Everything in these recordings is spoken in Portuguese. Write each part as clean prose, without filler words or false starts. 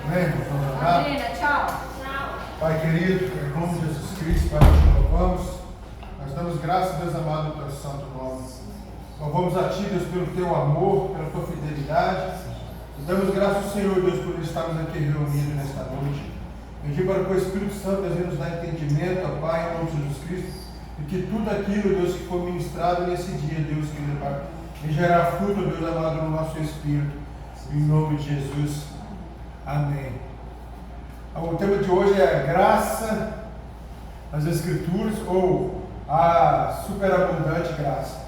Amém? Vamos orar. Amém. Tchau. Pai querido, em nome de Jesus Cristo, Pai, nós te louvamos. Nós damos graças, Deus amado, no teu santo nome. Louvamos a Ti, Deus, pelo Teu amor, pela Tua fidelidade. E damos graças ao Senhor, Deus, por estarmos aqui reunidos nesta noite. Pedir para que o Espírito Santo, Deus, nos dá entendimento, ó Pai, em nome de Jesus Cristo. E que tudo aquilo, Deus, que for ministrado nesse dia, Deus, querido Pai, e gerar fruto, Deus amado, no nosso espírito. Em nome de Jesus. Amém. O tema de hoje é graça nas Escrituras ou a superabundante graça.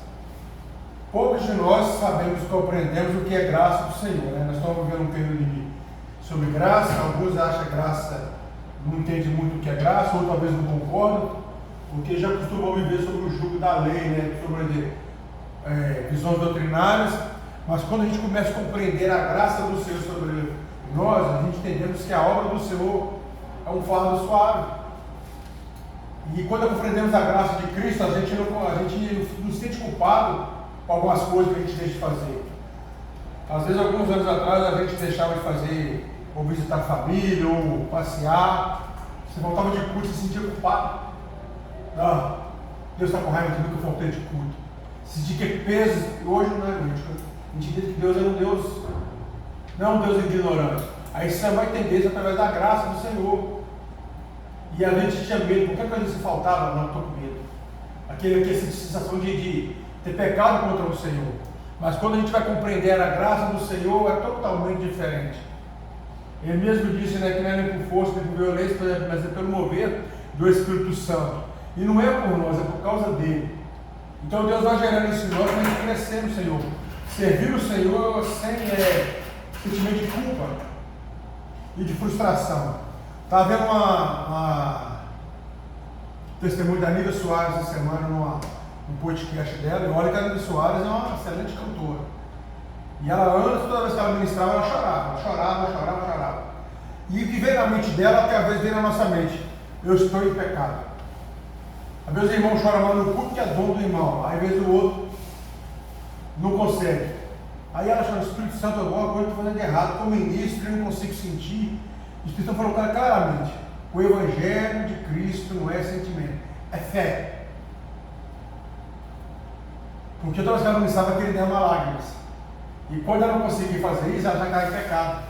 Poucos de nós sabemos, compreendemos o que é graça do Senhor, né? Nós estamos vivendo um período sobre graça. Alguns acham graça, não entendem muito o que é graça, ou talvez não concordam, porque já costumam viver sobre o jugo da lei, né? Sobre visões doutrinárias. Mas quando a gente começa a compreender a graça do Senhor sobre nós, a gente entendemos que a obra do Senhor é um fardo suave. E quando compreendemos a graça de Cristo, a gente não se sente culpado por algumas coisas que a gente deixa de fazer. Às vezes, alguns anos atrás, a gente deixava de fazer, ou visitar a família, ou passear. Você voltava de culto e se sentia culpado. Não, Deus está com raiva de mim que eu faltei de culto. Sentir que peso, hoje não é muito. A gente diz que Deus é um Deus, não é um Deus ignorante. Aí você vai entender isso através da graça do Senhor. E a gente tinha medo, qualquer coisa que se faltava, não, estou com medo. Aquela sensação de ter pecado contra o Senhor. Mas quando a gente vai compreender a graça do Senhor, é totalmente diferente. Ele mesmo disse, né, que não é nem por força, nem por violência, mas é pelo mover do Espírito Santo. E não é por nós, é por causa dele. Então Deus vai gerando isso em nós para a gente crescer no Senhor. Servir o Senhor sem sentimento de culpa e de frustração. Estava vendo uma testemunho da Nívia Soares essa semana no podcast dela. E olha que a Nívia Soares é uma excelente cantora. E ela, antes, toda vez que ela ministrava, ela chorava. E o que veio na mente dela, que às vezes vem na nossa mente: eu estou em pecado. Às vezes o irmão chora mais no culto que é dono do irmão. Às vezes o outro não consegue. Aí ela chama: Espírito Santo, alguma coisa estou fazendo errado, como ministro, eu não consigo sentir. O Espírito Santo falou claramente: o Evangelho de Cristo não é sentimento, é fé. Porque toda vez que ela ministrava, que ele derrama lágrimas. E quando ela não conseguia fazer isso, ela já cai em pecado.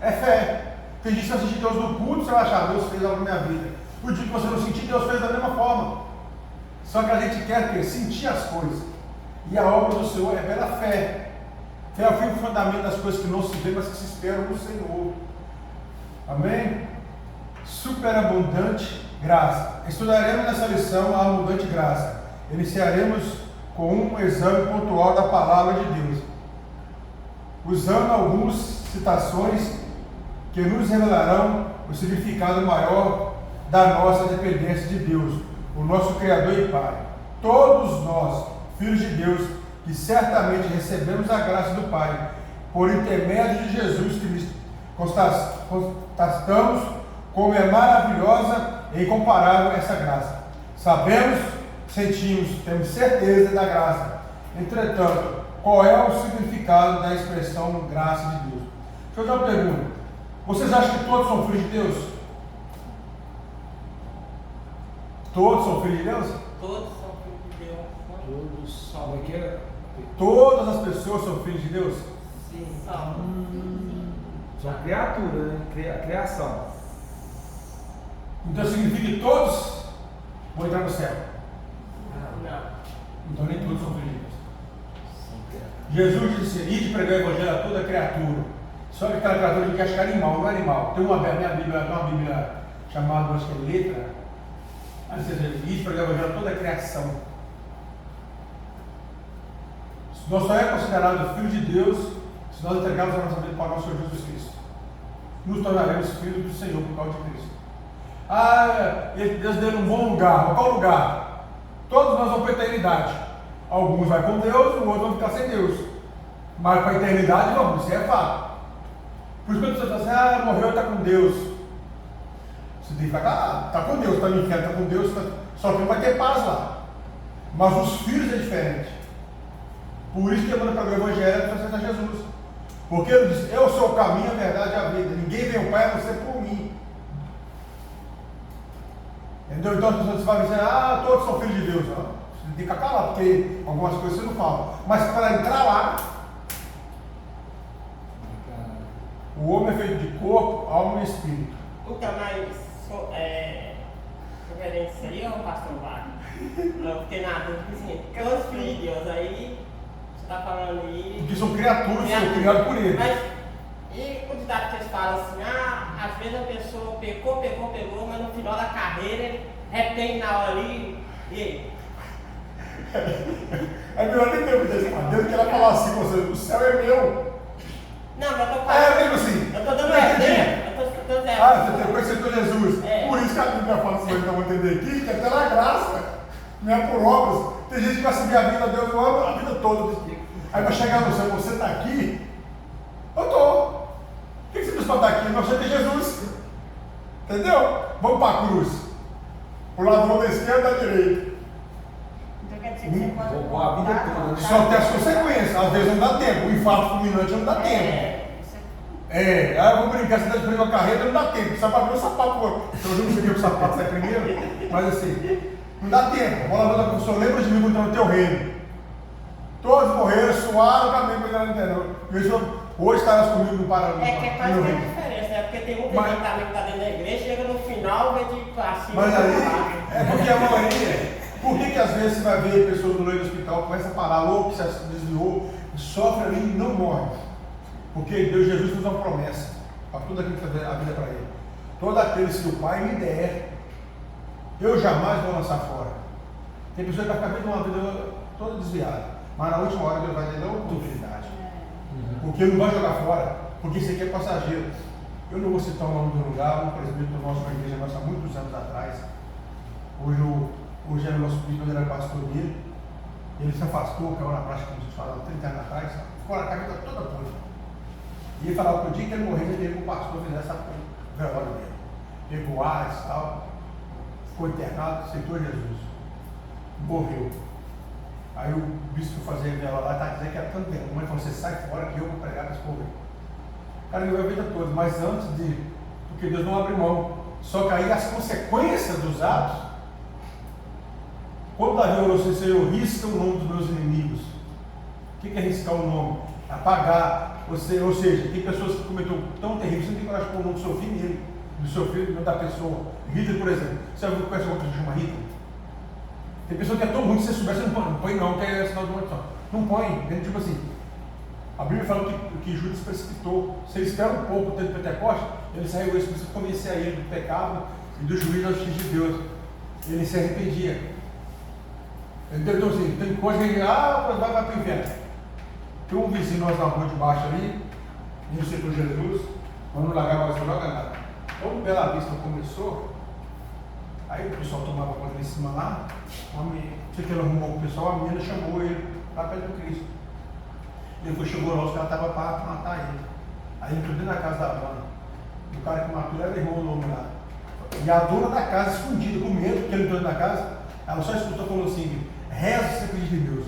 É fé. Tem gente que você assistir Deus no culto, você vai achar: Deus fez algo na minha vida. O dia que você não sentir, Deus fez da mesma forma. Só que a gente quer sentir as coisas. E a obra do Senhor é pela fé. Fé é o fim e fundamento das coisas que não se vê, mas que se esperam no Senhor. Amém? Superabundante graça. Estudaremos nessa lição a abundante graça. Iniciaremos com um exame pontual da palavra de Deus, usando algumas citações que nos revelarão o significado maior da nossa dependência de Deus, o nosso Criador e Pai. Todos nós, filhos de Deus, que certamente recebemos a graça do Pai, por intermédio de Jesus Cristo, constatamos como é maravilhosa e incomparável essa graça. Sabemos, sentimos, temos certeza da graça. Entretanto, qual é o significado da expressão graça de Deus? Deixa eu fazer uma pergunta. Vocês acham que todos são filhos de Deus? Todos são filhos de Deus? Todos são filhos de Deus. Todos são aqui. Todas as pessoas são filhos de Deus? Sim, são. São criaturas, né? Criação. Então significa que todos vão entrar no céu. Não. Então nem todos são filhos de Deus. Jesus disse: ide pregar o evangelho a toda criatura. Só que aquela criatura que acha que é animal, não é animal. Tem uma Bíblia chamada, acho que é letra. Ide pregar o evangelho a toda a criação. Nós só é considerado filho de Deus se nós entregarmos a nossa vida para o nosso Senhor Jesus Cristo. Nos tornaremos filhos do Senhor por causa de Cristo. Deus deu um bom lugar. Qual lugar? Todos nós vamos para a eternidade. Alguns vão com Deus, o outro vão ficar sem Deus. Mas para a eternidade vamos, isso é fato. Por isso que você fala assim: morreu e está com Deus. Você tem que ficar, está com Deus, está no inferno, está com Deus, só que não vai ter paz lá. Mas os filhos é diferente. Por isso que manda para o Evangelho é para aceitar Jesus. Porque ele diz, eu sou o caminho, a verdade e a vida. Ninguém vem ao Pai a não ser por mim. Entendeu? Então as pessoas vão dizer, todos são filhos de Deus. Não. Você tem que ficar calado, porque algumas coisas você não fala. Mas para entrar lá, o homem é feito de corpo, alma e espírito. Então, mas referência aí, ó, pastor Wagner. Não fiquei na dúvida, assim, porque os filhos de Deus aí, você está falando aí. Porque são criaturas, são criados por ele. Mas, e o ditado que eles falam assim, às vezes a pessoa pecou, mas no final da carreira ele retém na hora ali, e aí? É melhor nem ter obediência a Deus que ela falar assim, você, o céu é meu. Não, mas eu tô falando. Mesmo assim. Eu tô dando exemplo. Eu tô dando exemplo. Você tem conhecido com Jesus. É. Por isso que a Bíblia fala assim, então vamos entender aqui, que é pela graça, não é por obras. Tem gente que vai seguir a vida de Deus, eu amo a vida toda. Aí vai chegar no céu, você está aqui? Eu estou. O que você precisa estar aqui? Não, você tem Jesus. Entendeu? Vamos para a cruz. O ladrão da esquerda e da direita. Então quer dizer que você pode Roubou a vida toda, né? Só tem as consequências. Às vezes não dá tempo. O infarto fulminante não dá tempo. Aí eu vou brincar, você está esperando uma carreira, não dá tempo. Precisa abrir o sapato. Eu não sei que o sapato sai primeiro, mas assim, não dá tempo. Vou lá, professor, lembra de mim quando está no teu reino. Todos morreram, suaram o caminho para entrar no interior. Hoje estarás comigo no paraíso. É que é quase uma diferença, né? Porque tem muita gente também que está dentro da igreja, chega no final, vem de classe. Mas aí, é porque a maioria. Por que às vezes você vai ver pessoas no leito do hospital, começa a parar, louco, se desviou, sofre ali e não morre? Porque Deus Jesus nos dá uma promessa para tudo aquilo que fazer a vida para ele. Todo aquele que o Pai me der, eu jamais vou lançar fora. Tem pessoas que vai ficar vivendo uma vida toda desviada, mas na última hora Deus vai ter uma oportunidade. Porque ele não vai jogar fora, porque isso aqui é passageiro. Eu não vou citar o nome do lugar, um presbítero nosso na igreja nossa há muitos anos atrás. Hoje é o nosso bispo, ele era pastor dele. Ele se afastou, caiu na prática, como vocês falaram, 30 anos atrás, ficou na vida toda toda. E ele falava que o dia que ele morrer, ele queria que o pastor fizesse o velório dele. Pegou ar e tal, ficou internado, aceitou Jesus. Morreu. Aí o bispo foi fazer ela lá, está dizendo que era tanto tempo. Mas falou, você sai fora que eu vou pregar para esse povo. O cara viveu a vida toda, mas antes de. Porque Deus não abre mão. Só que aí as consequências dos atos. Quando Davi orou assim, Senhor, risca o nome dos meus inimigos. O que é riscar o nome? Apagar. Ou seja, tem pessoas que cometeram tão terrível, você não tem coragem de pôr o nome do seu filho nele, do seu filho, da pessoa. Hitler, por exemplo. Você já viu que pessoa que se chama Hitler? Tem pessoa que é tão ruim que você soubesse, não põe não, que é sinal de maldição. Não põe, tipo assim. A Bíblia fala que Judas precipitou. Se ele espera um pouco o tempo de Pentecoste, ele saiu isso para convencer a ele do pecado e do juízo da justiça de Deus. Ele se arrependia. Então assim, tem coisa que vai para o inferno. Tem um vizinho nosso na rua de baixo ali, no setor Jesus, vamos largar mais não joga nada. Quando Bela Vista começou, aí o pessoal tomava conta lá em cima lá, sei que ele arrumou o pessoal, a menina chamou ele lá perto do Cristo. Depois chegou lá, os caras estavam para matar ele. Aí entrou dentro da casa da dona. O cara que matou era o irmão do homem lá. E a dona da casa, escondida, com medo, porque ele entrou dentro da casa, ela só escutou e falou assim, reza se você acredita em Deus.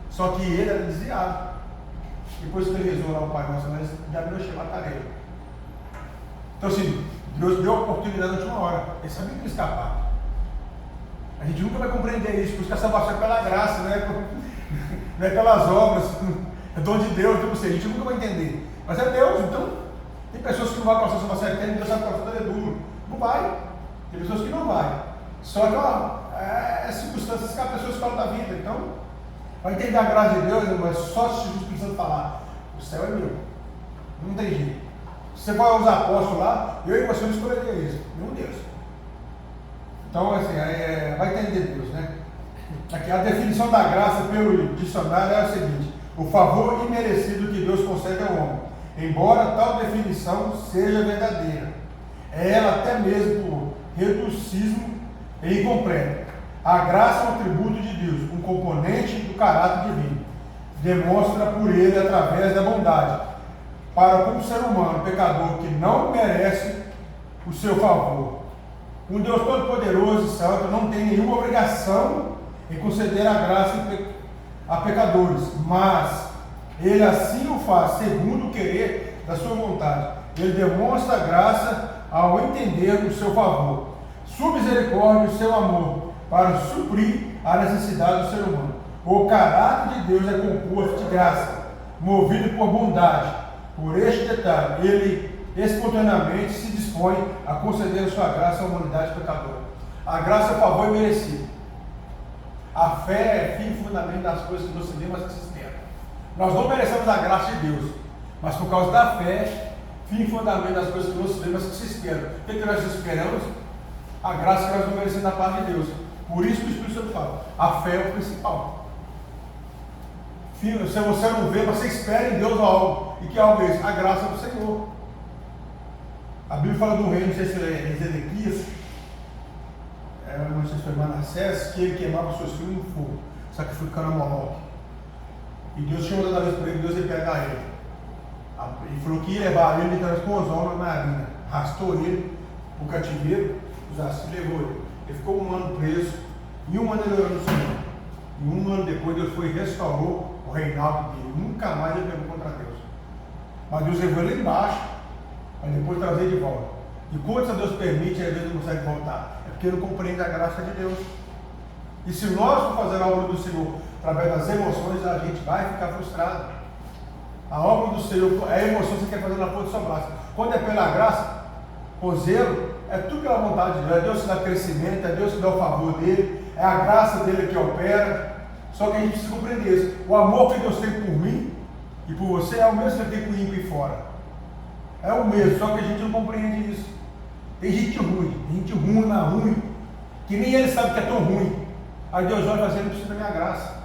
Só que ele era desviado. Depois que ele rezou lá o Pai Nosso, eles já viram chegar a tarefa. Então assim, Deus deu a oportunidade na última hora. Ele sabia que ia escapar. A gente nunca vai compreender isso, por isso que a salvação é pela graça, não é pelas obras, é dom de Deus, então, a gente nunca vai entender. Mas é Deus, então tem pessoas que não vão passar a salvação eterna, Deus sabe que a é duro. Não vai. Tem pessoas que não vai. Só que é circunstâncias que a pessoa escolhe da vida. Então, vai entender a graça de Deus, mas só se Jesus precisa falar, o céu é meu. Não tem jeito. Você vai aos apóstolos lá, eu e você não escolheria isso. Meu Deus. Então, assim, vai entender Deus, né? Aqui, a definição da graça pelo dicionário é a seguinte: o favor imerecido que Deus concede ao homem, embora tal definição seja verdadeira. É ela até mesmo por reducismo e incompleto. A graça é um atributo de Deus, um componente do caráter divino. Demonstra por ele através da bondade, para com o ser humano pecador que não merece o seu favor. Um Deus todo-poderoso e santo não tem nenhuma obrigação em conceder a graça a pecadores, mas Ele assim o faz, segundo o querer da sua vontade. Ele demonstra a graça ao entender o seu favor, sua misericórdia e o seu amor, para suprir a necessidade do ser humano. O caráter de Deus é composto de graça, movido por bondade. Por este detalhe, ele espontaneamente se dispõe a conceder a sua graça à humanidade pecadora. A graça é o favor imerecido. A fé é fim e fundamento das coisas que não se vê, mas que se espera. Nós não merecemos a graça de Deus, mas por causa da fé, fim e fundamento das coisas que não se vê, mas que se esperam. O que nós esperamos? A graça que nós não merecemos da parte de Deus. Por isso que o Espírito Santo fala, a fé é o principal. Se você não vê, você espera em Deus algo. E que algo é isso? A graça do Senhor. A Bíblia fala do rei, não sei se é Ezequias, não sei se foi Manassés, que ele queimava seus filhos no fogo, sacrificando a Moloque. E Deus tinha mandado a vez para ele, Deus ia pegar ele. Ele falou que ia levar ele com os homens na marina. Arrastou ele para o cativeiro, os assis levou ele. Ele ficou 1 ano preso, e 1 ano ele orando no Senhor. E 1 ano depois Deus foi e restaurou o reinado dele. Nunca mais ele pegou contra Deus. Mas Deus levou ele lá embaixo, para depois trazer de volta. E quando Deus permite, às vezes não consegue voltar. É porque não compreende a graça de Deus. E se nós for fazer a obra do Senhor através das emoções, a gente vai ficar frustrado. A obra do Senhor, a emoção que você quer fazer na ponta do seu braço. Quando é pela graça, o zelo, é tudo pela vontade de Deus. É Deus que dá crescimento, é Deus que dá o favor dele, é a graça dele que opera. Só que a gente precisa compreender isso. O amor que Deus tem por mim e por você é o mesmo que ele tem por ímpio e fora. É o mesmo, só que a gente não compreende isso. Tem gente ruim, mas ruim, que nem ele sabe que é tão ruim. Aí Deus olha e fala assim, não precisa da minha graça.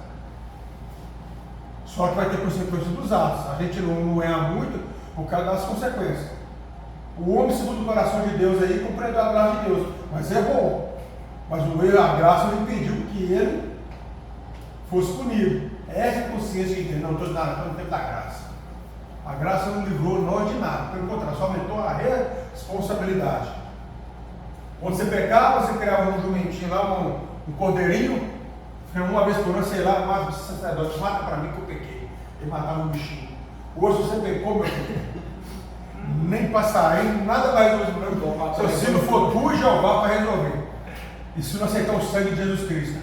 Só que vai ter consequência dos atos. A gente não erra muito por causa das consequências. O homem segundo o coração de Deus aí compreendeu a graça de Deus, mas errou. Mas o erro, a graça não impediu que ele fosse punido. Essa é a consciência que tem. Não estou no tempo da graça. A graça não livrou nós de nada. Pelo contrário, só aumentou a responsabilidade. Quando você pecava, você criava um jumentinho lá, um cordeirinho, uma vez por ano, sei lá, mata o sacerdote, mata para mim que eu pequei. Ele matava um bichinho. Hoje você pecou, meu filho. Nem passarinho, nada mais hoje branco. Seu sino for tu e Jeová para resolver. E se não aceitar o sangue de Jesus Cristo.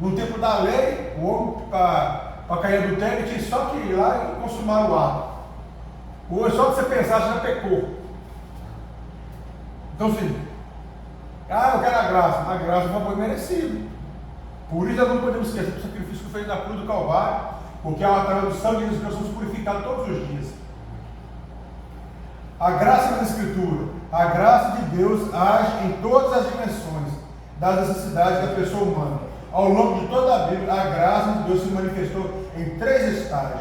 No tempo da lei, o homem, para cair do adultério, tinha só que ir lá e consumar o ato. Hoje, só que você pensar, você já pecou. Então, filho, eu quero a graça é um favor merecido. Por isso nós não podemos esquecer do sacrifício que fez na cruz do Calvário, porque através do sangue de Jesus nós somos purificados todos os dias. A graça da Escritura, a graça de Deus age em todas as dimensões das necessidades da pessoa humana. Ao longo de toda a Bíblia, a graça de Deus se manifestou em 3 estágios.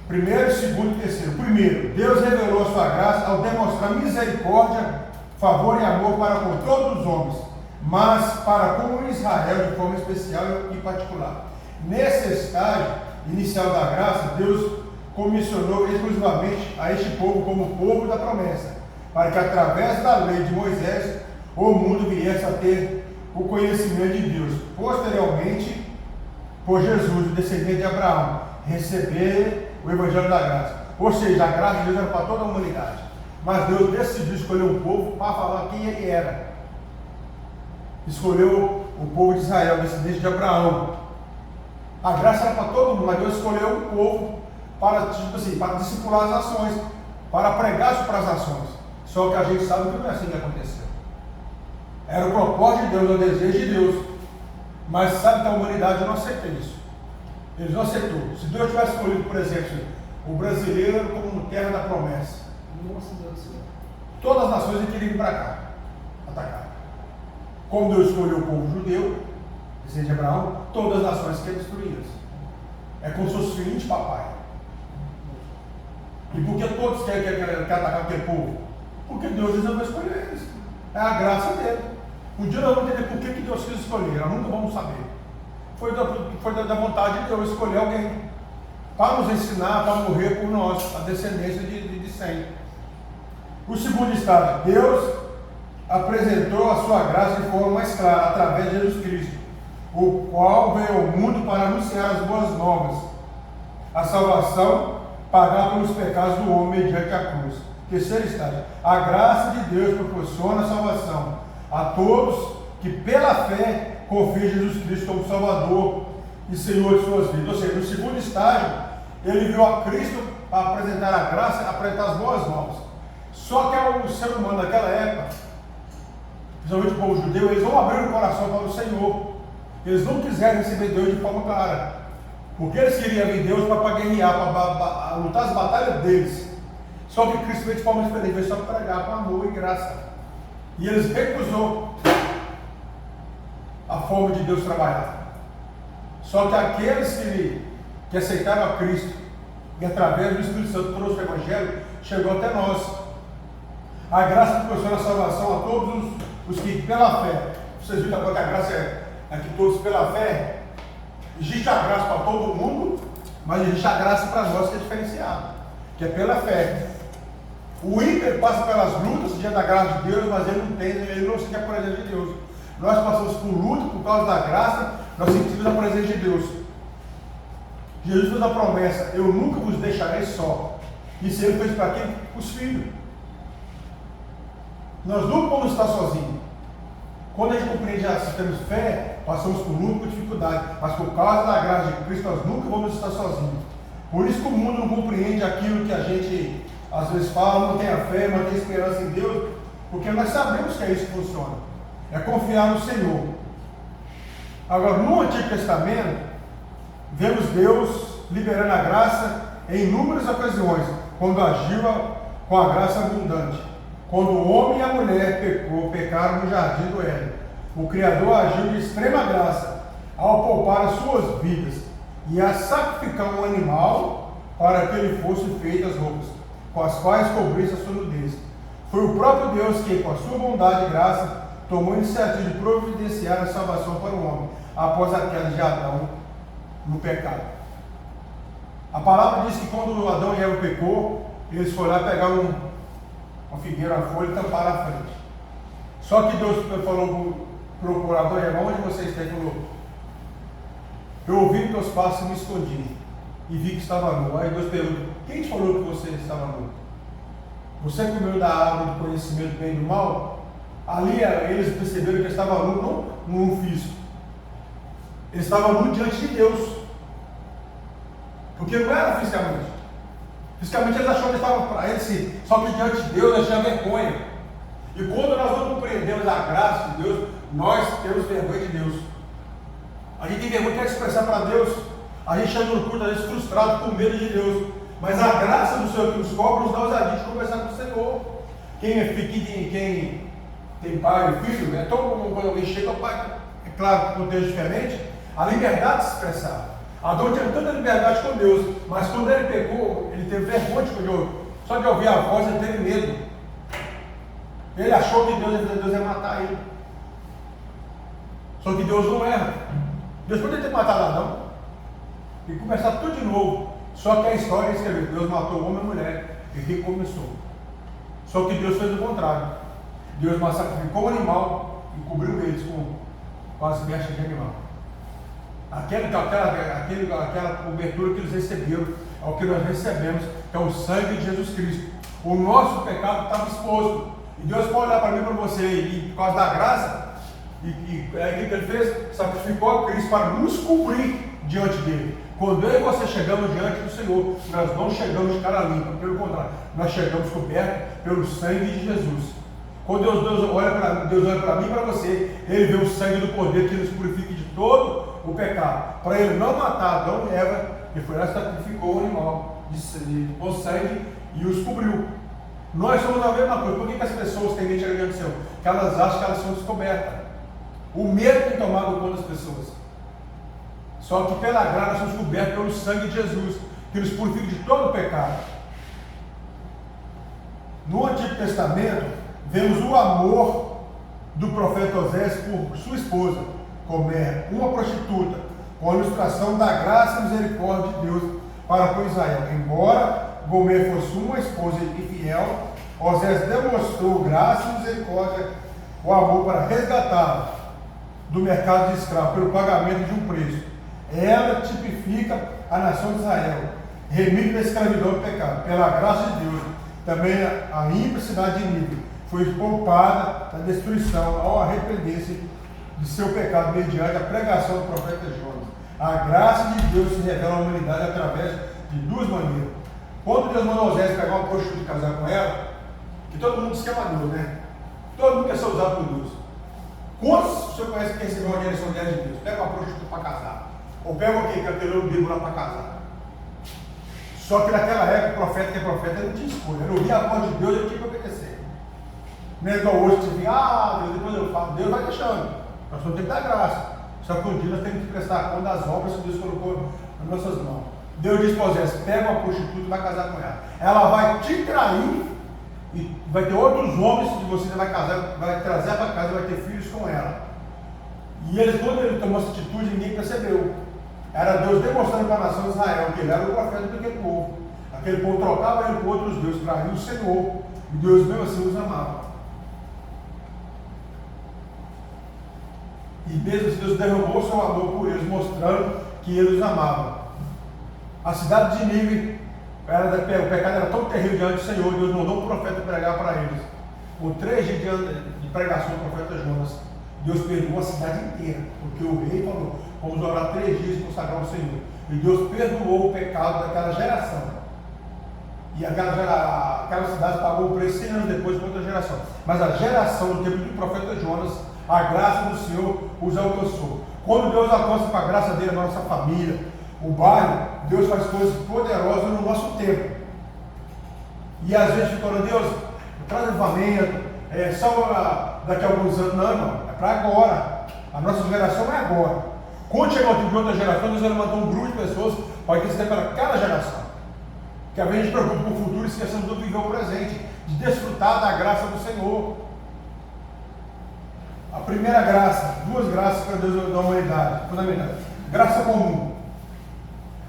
Primeiro, segundo e terceiro. Primeiro, Deus revelou a sua graça ao demonstrar misericórdia, favor e amor para com todos os homens, mas para com Israel de forma especial e particular. Nesse estágio inicial da graça, Deus comissionou exclusivamente a este povo como povo da promessa, para que através da lei de Moisés o mundo viesse a ter o conhecimento de Deus. Posteriormente, por Jesus, o descendente de Abraão, receber o Evangelho da Graça. Ou seja, a graça de Deus era para toda a humanidade. Mas Deus decidiu escolher um povo para falar quem ele era. Escolheu o povo de Israel, descendente de Abraão. A graça era para todo mundo, mas Deus escolheu um povo para, para discipular as ações, para pregar sobre as ações. Só que a gente sabe que não é assim que aconteceu. Era o propósito de Deus, o desejo de Deus. Mas sabe que a humanidade não aceita isso. Eles não aceitou. Se Deus tivesse escolhido, por exemplo, o brasileiro como terra da promessa, Nossa Deus do céu. todas as nações queriam vir para cá, atacar. Como Deus escolheu o povo judeu, descendente de Abraão, todas as nações querem destruí-las. É como se fosse filhinho de papai. E por que todos querem atacar aquele povo? Porque Deus resolveu escolher eles. É a graça dele. Um dia nós vamos entender por que Deus quis escolher, nós nunca vamos saber. Foi da vontade de Deus escolher alguém para nos ensinar, para morrer por nós, a descendência de Sem. O segundo estágio, Deus apresentou a sua graça de forma mais clara, através de Jesus Cristo. o qual veio ao mundo para anunciar as boas novas, a salvação, pagar pelos pecados do homem mediante a cruz. Terceiro estágio, a graça de Deus proporciona a salvação a todos que pela fé confiam em Jesus Cristo como Salvador e Senhor de suas vidas. Ou seja, no segundo estágio, ele viu a Cristo para apresentar a graça, apresentar as boas novas. Só que o ser humano naquela época, principalmente o povo judeu, eles não abriram o coração para o Senhor. Eles não quiseram receber Deus de forma clara. Porque eles queriam vir Deus para guerrear, para lutar as batalhas deles. Só que Cristo veio de forma diferente, veio só para pregar com amor e graça. E eles recusou a forma de Deus trabalhar. Só que aqueles que aceitaram a Cristo, e através do Espírito Santo trouxe o Evangelho, chegou até nós. A graça proporciona a salvação a todos os que pela fé. Vocês viram agora que a graça é que todos pela fé. Existe a graça para todo mundo, mas existe a graça para nós que é diferenciada, que é pela fé. O ímpio passa pelas lutas diante da graça de Deus, mas ele não sente a presença de Deus. Nós passamos por luta por causa da graça, nós sentimos a presença de Deus. Jesus fez a promessa: eu nunca vos deixarei só. Isso ele fez para quem? Os filhos. Nós nunca vamos estar sozinhos. Quando a gente compreende se temos fé, passamos por luta, por dificuldade, mas por causa da graça de Cristo nós nunca vamos estar sozinhos. Por isso que o mundo não compreende aquilo que a gente às vezes fala, não tem a fé, mas tem esperança em Deus, porque nós sabemos que é isso que funciona. É confiar no Senhor. Agora, no Antigo Testamento, vemos Deus liberando a graça em inúmeras ocasiões, quando agiu com a graça abundante. Quando o homem e a mulher pecaram no jardim do Éden, o Criador agiu de extrema graça ao poupar as suas vidas e a sacrificar um animal para que lhe fossem feitas roupas, com as quais cobrisse a sua nudez. Foi o próprio Deus que, com a sua bondade e graça, tomou a iniciativa de providenciar a salvação para o homem, após a queda de Adão no pecado. A palavra diz que quando Adão e Eva pecou, eles foram lá pegar uma figueira, uma folha e tamparam a frente. Só que Deus falou para o Adão e Eva: onde você está? Ele falou: eu ouvi teus passos e me escondi, e vi que estava nu. Aí Deus pergunta: quem te falou que você estava nu? Você comeu da árvore do conhecimento do bem e do mal? Ali eles perceberam que estavam nu, não no físico. Eles estavam nu diante de Deus. Porque não era fisicamente. Fisicamente eles achavam que estavam para eles sim. Só que diante de Deus eles tinham vergonha. E quando nós não compreendemos a graça de Deus, nós temos vergonha de Deus. A gente tem vergonha, quer expressar para Deus. A gente chega no culto, às vezes frustrado, com medo de Deus. Mas a graça do Senhor que nos cobre nos dá ousadia de conversar com o Senhor. Quem tem pai e filho, é todo mundo, quando alguém chega ao pai, é claro que com Deus diferente, a liberdade de se expressar. Adão tinha tanta liberdade com Deus, mas quando ele pecou, ele teve vergonha de Deus. Só de ouvir a voz, ele teve medo. Ele achou que Deus ia matar ele. Só que Deus não erra. Deus poderia ter matado Adão e começar tudo de novo. Só que a história escreveu: Deus matou o homem e a mulher e recomeçou. Só que Deus fez o contrário. Deus sacrificou o animal e cobriu eles com as vestes de animal. Aquela cobertura que eles receberam é o que nós recebemos, que é o sangue de Jesus Cristo. O nosso pecado estava exposto. E Deus pode olhar para mim e para você, e por causa da graça, o que ele fez? Sacrificou a Cristo para nos cobrir diante dele. Quando eu e você chegamos diante do Senhor, nós não chegamos de cara limpa, pelo contrário, nós chegamos cobertos pelo sangue de Jesus. Quando Deus olha para mim e para você, Ele vê o sangue do poder que nos purifica de todo o pecado. Para Ele não matar Adão e Eva, Ele foi lá e sacrificou o animal com sangue e os cobriu. Nós somos a mesma coisa. Por que as pessoas têm mente diante do Senhor? Porque elas acham que elas são descobertas. O medo tem tomado conta das pessoas. Só que pela graça nós somos cobertos pelo sangue de Jesus, que nos purifica de todo o pecado. No Antigo Testamento, vemos o amor do profeta Osés por sua esposa, Gomer, uma prostituta, com a ilustração da graça e misericórdia de Deus para com Israel. Embora Gomer fosse uma esposa infiel, Osés demonstrou graça e misericórdia, o amor para resgatá-la. do mercado de escravos, pelo pagamento de um preço. Ela tipifica a nação de Israel, remida da escravidão do pecado. Pela graça de Deus, também a ímpia cidade de Nínive foi poupada da destruição ao arrepender-se de seu pecado mediante a pregação do profeta Jonas. A graça de Deus se revela à humanidade através de duas maneiras. Quando Deus mandou Osés pegar uma prostituta e casar com ela, que todo mundo diz que é Deus, né? Todo mundo quer ser usado por Deus. Quantos o senhor conhece que recebeu uma direção de Deus? Pega uma prostituta para casar. Ou pega alguém que aterrou o Bíblia lá para casar. Só que naquela época, o profeta que é profeta, ele não tinha escolha. Ele ouvia a voz de Deus, ele tinha que obedecer. Não é igual hoje que você fica, Deus, depois eu falo. Deus vai deixando. Nós temos que dar graça. Só que um dia nós temos que prestar conta das obras que Deus colocou nas nossas mãos. Deus diz para Osés, pega uma prostituta e vai casar com ela. Ela vai te trair e vai ter outros homens que você vai casar, vai trazer para casa e vai ter filhos com ela. E eles, quando ele tomou essa atitude, ninguém percebeu. Era Deus demonstrando para a nação de Israel que ele era o profeta daquele povo. Aquele povo trocava ele por outros deuses, traiu o Senhor. E Deus mesmo assim os amava. E mesmo assim Deus derramou o seu amor por eles, mostrando que ele os amava. A cidade de Nínive, o pecado era tão terrível diante do Senhor, Deus mandou um profeta pregar para eles. Com 3 dias de pregação do profeta Jonas, Deus perdoou a cidade inteira, porque o rei falou, vamos orar 3 dias e consagrar ao Senhor. E Deus perdoou o pecado daquela geração. E aquela cidade pagou o preço 100 anos depois para outra geração. Mas a geração do tempo do profeta Jonas, a graça do Senhor os alcançou. Quando Deus alcança com a graça dele a nossa família, o bairro, Deus faz coisas poderosas no nosso tempo. E às vezes fica orando, Deus, traz avivamento, só daqui a alguns anos. Não, é para agora. A nossa geração é agora. Quando chegar o tempo de outra geração, Deus vai levantar um grupo de pessoas para interceder para aquela geração. Que às vezes a gente preocupa com o futuro e esquecemos do viver o presente, de desfrutar da graça do Senhor. A primeira graça, 2 graças para Deus da humanidade, fundamental. Graça comum.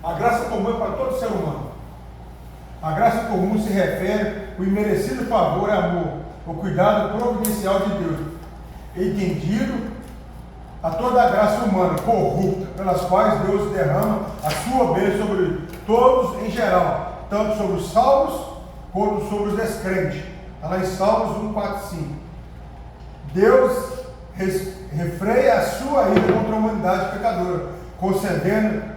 A graça comum é para todo ser humano. A graça comum se refere ao imerecido favor e amor, o cuidado providencial de Deus, entendido a toda a graça humana corrupta, pelas quais Deus derrama a sua bênção sobre todos em geral, tanto sobre os salvos quanto sobre os descrentes. Está lá em Salmos 1, 4, 5. Deus refreia a sua ira contra a humanidade pecadora, concedendo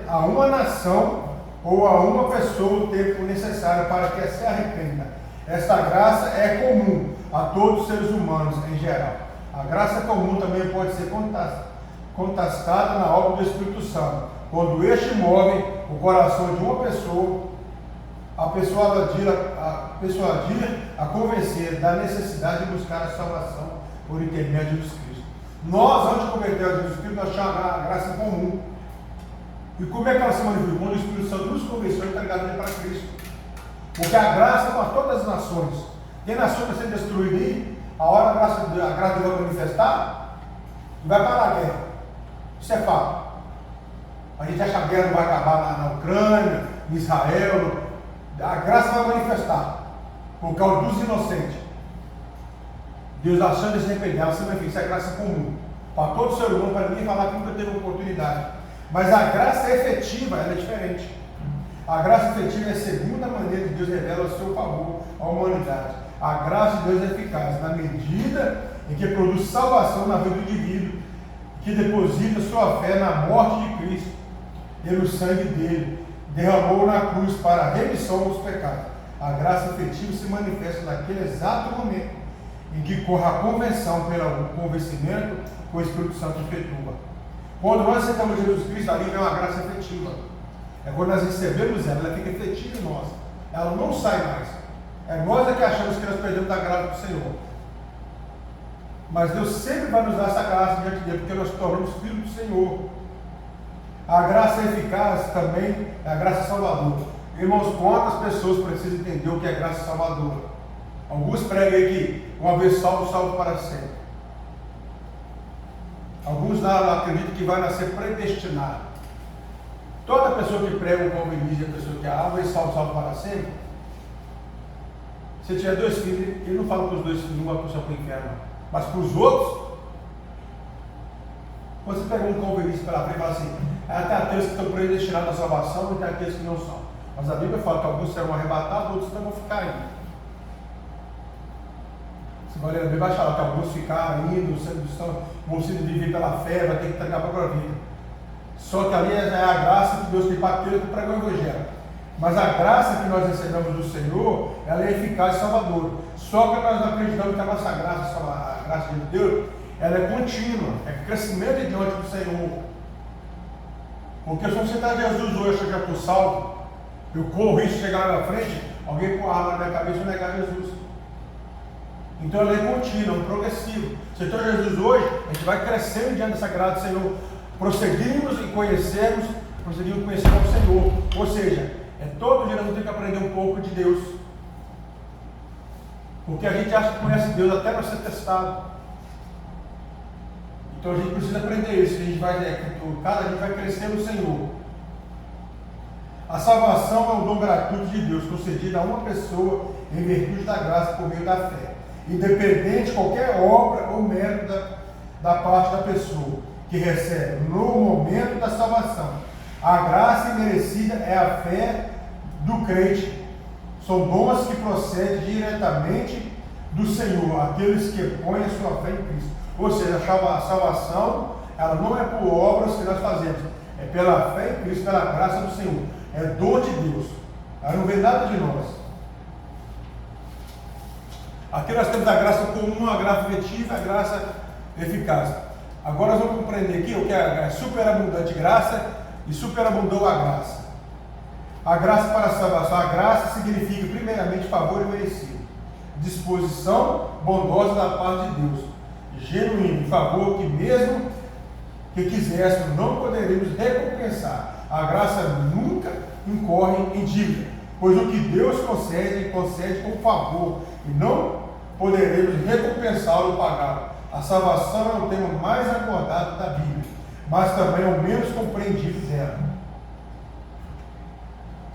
a uma nação ou a uma pessoa o tempo necessário para que se arrependa. Esta graça é comum a todos os seres humanos em geral. A graça comum também pode ser contestada na obra do Espírito Santo, quando este move o coração de uma pessoa, a persuadir a convencer da necessidade de buscar a salvação por intermédio de Jesus Cristo. Nós, antes de converter a Jesus Cristo, nós chamamos a graça comum. E como é que ela se manifesta? Quando o Espírito Santo nos convenceu a entregar ele para Cristo. Porque a graça é para todas as nações. Tem nação que vai ser destruída aí, a hora a graça de Deus vai manifestar e vai parar a guerra. Isso é fato. A gente acha que a guerra não vai acabar na Ucrânia, em Israel. A graça vai manifestar por causa dos inocentes. Deus achando esse arrepender, ela se manifesta. Isso é graça comum. Para todo ser humano, para ninguém falar que nunca teve oportunidade. Mas a graça efetiva, ela é diferente. A graça efetiva é a segunda maneira que Deus revela o seu favor à humanidade. A graça de Deus é eficaz na medida em que produz salvação na vida do indivíduo, que deposita sua fé na morte de Cristo, pelo sangue dele, derramou na cruz para a remissão dos pecados. A graça efetiva se manifesta naquele exato momento em que corre a convenção pelo convencimento que o Espírito Santo efetua. Quando nós aceitamos Jesus Cristo, ali vem uma graça efetiva. É quando nós recebemos ela fica efetiva em nós. Ela não sai mais. É nós que achamos que nós perdemos a graça do Senhor. Mas Deus sempre vai nos dar essa graça diante dele, porque nós tornamos filhos do Senhor. A graça eficaz também é a graça salvadora. Irmãos, quantas pessoas precisam entender o que é graça salvadora? Alguns pregam aí que uma vez salvo, salvo para sempre. Alguns lá acreditam que vai nascer predestinado. Toda pessoa que prega o calvinismo, a pessoa que uma vez salvo, salvo para sempre. Se tiver 2 filhos, ele não fala para os 2 filhos, não vai puxar para o inferno. Mas para os outros, Quando você pega um calvinista pela frente e fala assim, tem aqueles que estão predestinados à salvação e tem aqueles que não são. Mas a Bíblia fala que alguns serão arrebatados, outros não vão ficar ainda. Se vai ler a Bíblia, vai falar que alguns ficaram ainda, vão se viver pela fé, vai ter que entregar para a vida. Só que ali é a graça que Deus tem para aquele que prega o Evangelho. Mas a graça que nós recebemos do Senhor, ela é eficaz e salvadora. Só que nós não acreditamos que a nossa graça, a graça de Deus, ela é contínua, é crescimento diante do Senhor. Porque se você está Jesus hoje, eu já estou salvo, eu corro o risco de chegar lá na frente, alguém pôr a arma na minha cabeça e negar Jesus. Então ela é contínua, é um progressivo. Se eu estou Jesus hoje, a gente vai crescendo diante dessa graça do Senhor. Prosseguimos e conhecemos, prosseguimos conhecer o Senhor. Ou seja, todo dia nós temos que aprender um pouco de Deus. Porque a gente acha que conhece Deus até para ser testado. Então a gente precisa aprender isso. Cada dia vai crescer no Senhor. A salvação é um dom gratuito de Deus, concedido a uma pessoa em virtude da graça por meio da fé, independente de qualquer obra ou mérito da parte da pessoa que recebe no momento da salvação. A graça imerecida é a fé do crente. São dons que procedem diretamente do Senhor, aqueles que põem a sua fé em Cristo. Ou seja, a salvação, ela não é por obras que nós fazemos, é pela fé em Cristo, pela graça do Senhor. É dom de Deus. Ela não vem nada de nós. Aqui nós temos a graça comum, a graça efetiva, a graça eficaz. Agora nós vamos compreender aqui o que é superabundante graça e superabundou a graça. A graça para a salvação. A graça significa primeiramente favor imerecido, disposição bondosa da parte de Deus, genuíno, favor que mesmo que quiséssemos não poderíamos recompensar. A graça nunca incorre em dívida, pois o que Deus concede com favor e não poderemos recompensá-lo ou pagá-lo. A salvação é o tema mais acordado da Bíblia, mas também é o menos compreendido dela.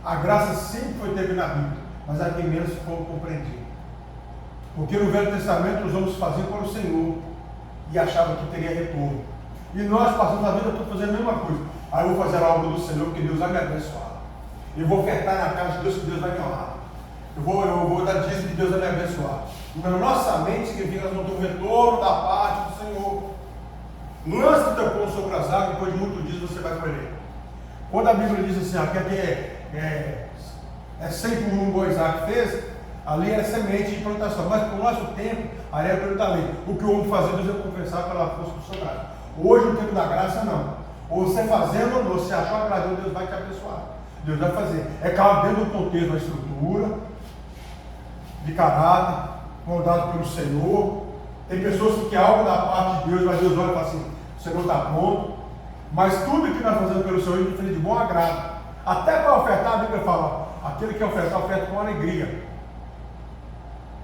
A graça sempre foi teve na Bíblia, mas a que menos foi compreendida. Porque no Velho Testamento os homens faziam para o Senhor e achavam que teria retorno. E nós passamos a vida toda fazendo a mesma coisa. Aí eu vou fazer a obra do Senhor, porque Deus vai me abençoar. Eu vou ofertar na casa de Deus, que Deus vai me honrar. Eu vou dar dízimo, que Deus vai me abençoar. Na nossa mente significa que nós vamos ter um retorno da parte do Senhor. Lance o teu pão sobre as águas, depois de muito dízimo você vai colher. Quando a Bíblia diz assim, que é 100 por 1 igual Isaac fez, ali era semente de plantação. Mas por nosso tempo, aí era pelo talento. O que o homem fazia, Deus ia compensar pela força do seu braço. Hoje, no tempo da graça, não. Ou você fazendo ou não, se achar agradável, Deus vai te abençoar. Deus vai fazer. É claro, dentro do contexto da estrutura, de caráter, moldado pelo Senhor. Tem pessoas que querem algo da parte de Deus, mas Deus olha e fala assim, o Senhor está pronto. Mas tudo que nós fazemos pelo Senhor, é de bom agrado. Até para ofertar, a Bíblia fala, aquele que oferta, oferta com alegria.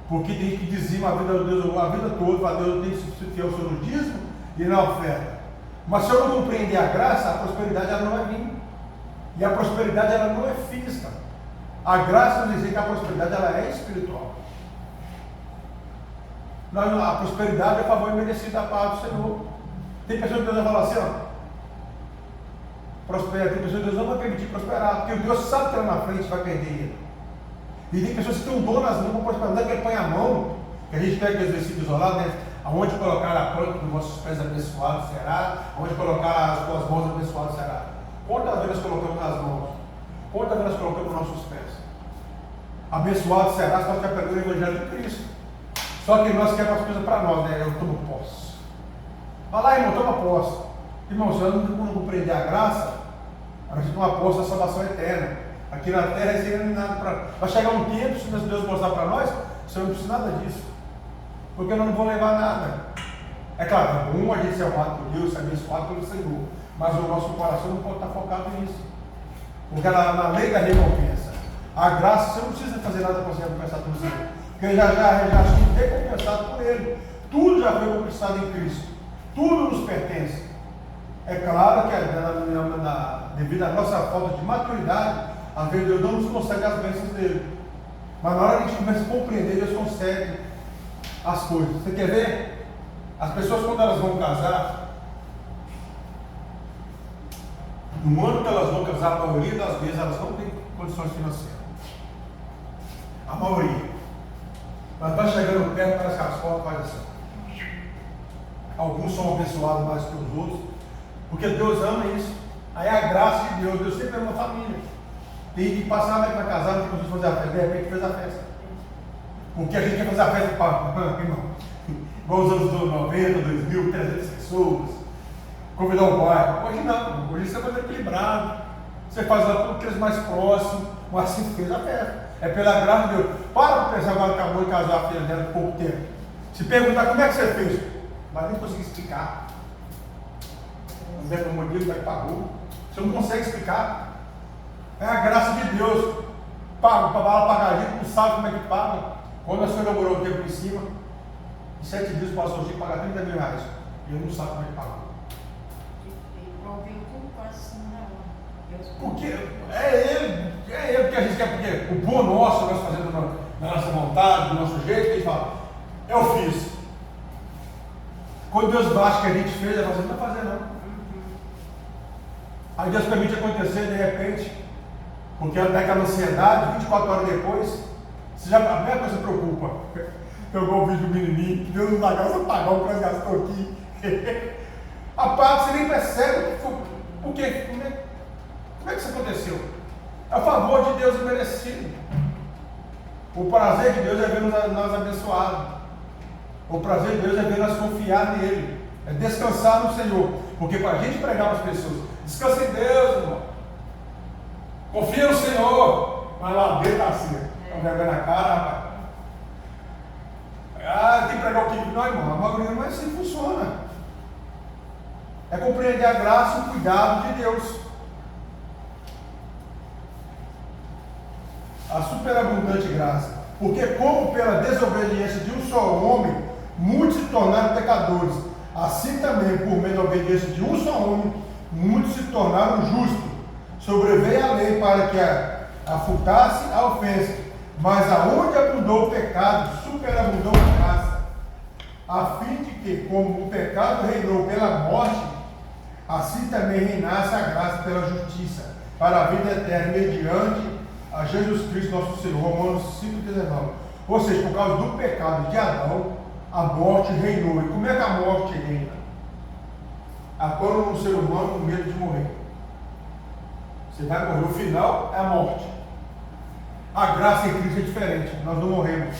Porque tem que dizimar a vida de Deus a vida toda, para Deus tem que se fiel ao seu dízimo e na oferta. Mas se eu não compreender a graça, a prosperidade ela não vai vir. E a prosperidade ela não é física. A graça nos diz que a prosperidade ela é espiritual. A prosperidade é a favor merecido da parte do Senhor. Tem pessoas que Deus vai falar assim, prospera. Tem pessoas que Deus não vai permitir prosperar, porque Deus sabe que lá na frente vai perder ele. E tem pessoas que têm um dom nas mãos para prosperar. Não é que ele põe a mão, que a gente pega aqueles versículos isolados, né? Aonde colocar a planta dos vossos pés abençoados será, aonde colocar as tuas mãos abençoadas será. Quantas vezes nós colocamos nas mãos? Quantas vezes nós colocamos nos nossos pés? Abençoado será se nós já pegamos o Evangelho de Cristo. Só que nós queremos as coisas para nós, né? Eu tomo posse. Vai lá, irmão, toma posse. Irmão, se nós não compreender a graça, a gente toma posse da salvação eterna. Aqui na terra, isso não é nada para. Vai chegar um tempo, se Deus mostrar para nós, você não precisa nada disso. Porque nós não vamos levar nada. É claro, é bom a gente ser amado por Deus, ser abençoado pelo Senhor. Mas o nosso coração não pode estar focado nisso. Porque na lei da recompensa, a graça, você não precisa fazer nada para ser recompensado pelo Senhor. Porque já foi recompensado por Ele. Tudo já foi conquistado em Cristo. Tudo nos pertence. É claro que devido à nossa falta de maturidade, às vezes Deus não nos concede as bênçãos dele. Mas na hora que a gente começa a compreender, Deus concede as coisas. Você quer ver? As pessoas quando elas vão casar, No ano que elas vão casar, a maioria das vezes elas não têm condições financeiras. A maioria. Mas vai chegando perto, parece que as fotos fazem assim. Alguns são abençoados mais que os outros, porque Deus ama isso. Aí a graça de Deus sempre é uma família. Tem que passar para casar, não tem como fazer a festa, de repente fez a festa. Porque a gente quer fazer a festa para irmão. Igual os anos 90, 2000, 300 pessoas. Convidar um bairro. Hoje não, hoje você vai equilibrado. Você faz lá com aqueles mais próximos, mas assim fez a festa. É pela graça de Deus. Para pensar agora que acabou de casar a filha dela por pouco tempo. Se perguntar como é que você fez, mas nem consegui explicar. Não é como Deus vai pagou. Você não consegue explicar. É a graça de Deus. Paga, pagar a gente, não sabe como é que paga. Quando a senhora namorou o tempo em cima, em 7 dias passou de pagar 30 mil reais. E eu não sabe como é que paga. Ouviu tudo quase assim na hora. Porque é ele que a gente quer, porque o bom nosso, nós fazendo na nossa vontade, do nosso jeito, a gente fala, eu fiz. Quando Deus acha que a gente fez, ele fala assim, não vai fazer não. Aí Deus permite acontecer de repente, porque dá aquela ansiedade, 24 horas depois, você já, a primeira coisa que preocupa. Eu vou o vídeo do menininho, que Deus não dá graça pagar o que nós gastamos aqui. A parte você nem percebe o quê? Como é que isso aconteceu? É o favor de Deus imerecido. O prazer de Deus é ver nós abençoados. O prazer de Deus é ver nós confiar nele. É descansar no Senhor. Porque para a gente pregar para as pessoas, descansa em Deus, irmão. Confia no Senhor. Mas lá dentro está assim, com vergonha na cara, rapaz. Tem que pregar o que? Não, irmão, a maioria não é assim que funciona. É compreender a graça e o cuidado de Deus. A superabundante graça. Porque como pela desobediência de um só homem, muitos se tornaram pecadores, assim também por meio da obediência de um só homem, muitos se tornaram justos. Sobreveio a lei para que afutasse a ofensa, mas aonde abundou o pecado, superabundou a graça, a fim de que, como o pecado reinou pela morte, assim também reinasse a graça pela justiça, para a vida eterna, mediante a Jesus Cristo nosso Senhor. Romanos 5,19. Ou seja, por causa do pecado de Adão, a morte reinou. E como é que a morte reina? Atuando no ser humano com medo de morrer. Você vai morrer. O final é a morte. A graça em Cristo é diferente. Nós não morremos.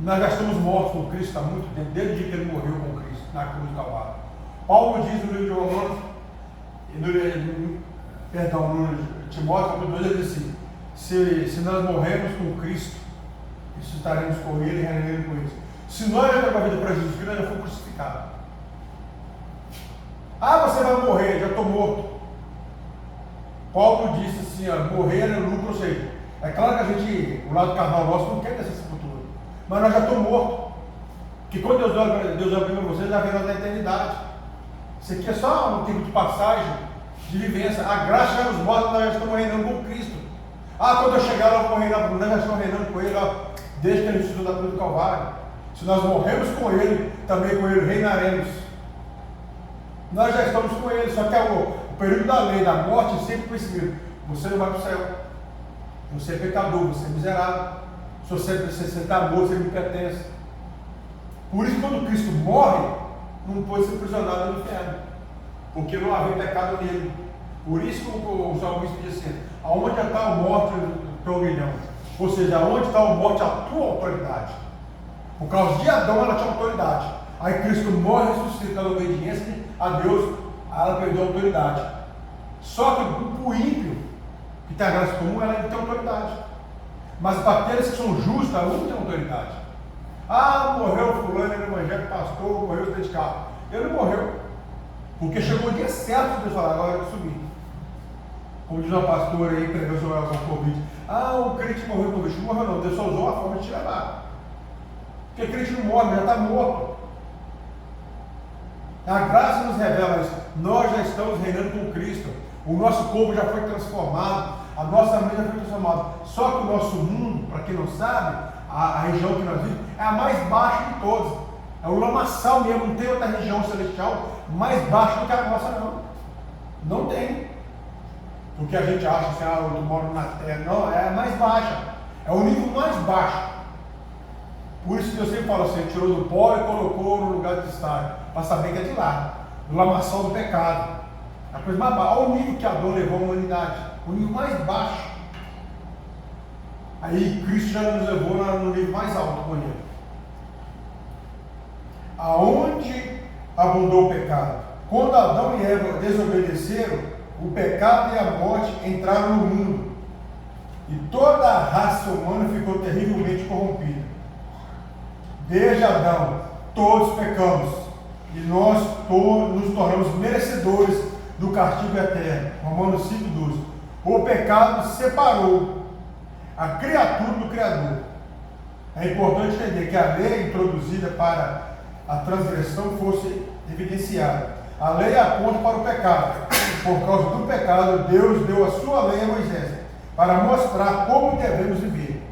Nós já estamos mortos com Cristo há muito tempo, desde o dia que ele morreu com Cristo, na cruz do Calvário. Paulo diz no livro de Romanos, no Timóteo, capítulo 2, ele diz assim, se nós morremos com Cristo, ressuscitaremos com ele e reinaremos com ele. Se nós já demos a vida para Jesus Cristo, nós já fomos crucificados. Você vai morrer, já estou morto. Paulo disse assim, morrer é lucro, ou seja, é claro que a gente, o lado carnal nosso não quer dessa sepultura, mas nós já estamos mortos. Porque quando Deus olha para você, já vê nós na eternidade. Isso aqui é só um tempo de passagem, de vivência. A graça já nos mostra que nós já estamos reinando com Cristo. Quando eu chegar lá, eu vou reinar, nós já estamos reinando com Ele, desde que Ele ressuscitou da cruz do Calvário. Se nós morremos com Ele, também com Ele reinaremos. Nós já estamos com Ele, só que o período da lei, da morte, sempre foi esse mesmo. Você não vai para o céu. Você é pecador, você é miserável. Se você está morto, você não pertence. Por isso, quando Cristo morre, não pode ser prisionado no inferno, porque não havia pecado nele. Por isso que o salmista diz assim, aonde está a morte do teu milhão? Ou seja, aonde está a morte, a tua autoridade? Por causa de Adão, ela tinha autoridade. Aí Cristo morre e ressuscita pela obediência a Deus, ela perdeu a autoridade. Só que o ímpio, que tem a graça comum, ela tem autoridade. Mas para aqueles que são justos, ela não tem autoridade. Morreu fulano, ele evangélico, pastor, morreu dentro de carro. Ele não morreu. Porque chegou o dia certo de Deus falar, agora eu subir. Como diz uma pastora aí, pregou sobre o Covid. O crente morreu com o bicho. Não morreu não, Deus só usou a forma de te levar. Porque crente não morre, já está morto. A graça nos revela isso. Nós já estamos reinando com Cristo. O nosso corpo já foi transformado. A nossa mente já foi transformada. Só que o nosso mundo, para quem não sabe, a região que nós vivemos é a mais baixa de todas. É o lamaçal mesmo, não tem outra região celestial mais baixa do que a nossa não. Não tem. Porque a gente acha assim, eu moro na terra. Não, é a mais baixa. É o nível mais baixo. Por isso que eu sempre falo assim, tirou do pó e colocou no lugar de estar. Para saber que é de lá. Do lamaçal do pecado. A coisa mais baixa. Olha o nível que Adão levou a humanidade. O nível mais baixo. Aí Cristo já nos levou no nível mais alto com ele. Aonde abundou o pecado? Quando Adão e Eva desobedeceram, o pecado e a morte entraram no mundo. E toda a raça humana ficou terrivelmente corrompida. Desde Adão, todos pecamos. E nós nos tornamos merecedores do castigo eterno. Romanos 5,12. O pecado separou a criatura do Criador. É importante entender que a lei introduzida para a transgressão fosse evidenciada. A lei aponta para o pecado. Por causa do pecado, Deus deu a sua lei a Moisés, para mostrar como devemos viver.